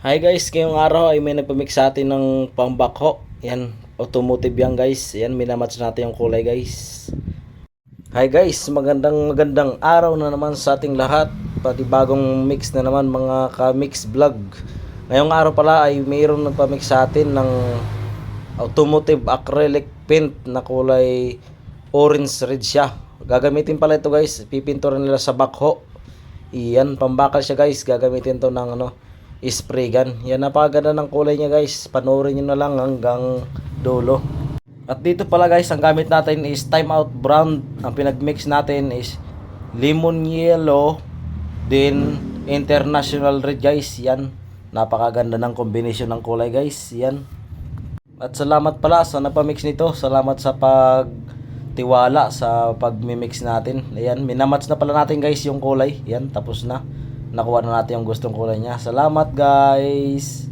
Hi guys, ngayong araw ay may nagpamix sa atin ng pambakho. Yan, automotive yan guys. Yan, minamatch natin yung kulay guys. Hi guys, magandang araw na naman sa ating lahat. Pati bagong mix na naman mga ka-mix vlog. Ngayong araw pala ay mayroong nagpamix sa atin ng automotive acrylic paint na kulay orange red siya. Gagamitin pala ito guys, pipinturan nila sa backho. Iyan, pambakal siya guys. Gagamitin to ng spray gun. Yan, napakaganda ng kulay niya guys. Panoorin nyo na lang hanggang dulo. At dito pala guys, ang gamit natin is Time Out Brown. Ang pinagmix natin is Lemon Yellow, then International Red guys. Yan, napakaganda ng combination ng kulay guys. Yan. At salamat pala sa napamix nito. Salamat sa pagtiwala sa pagmimix natin. Ayan, minamatch na pala natin guys yung kulay. Yan, tapos na. Nakuha na natin yung gustong kulay niya. Salamat guys.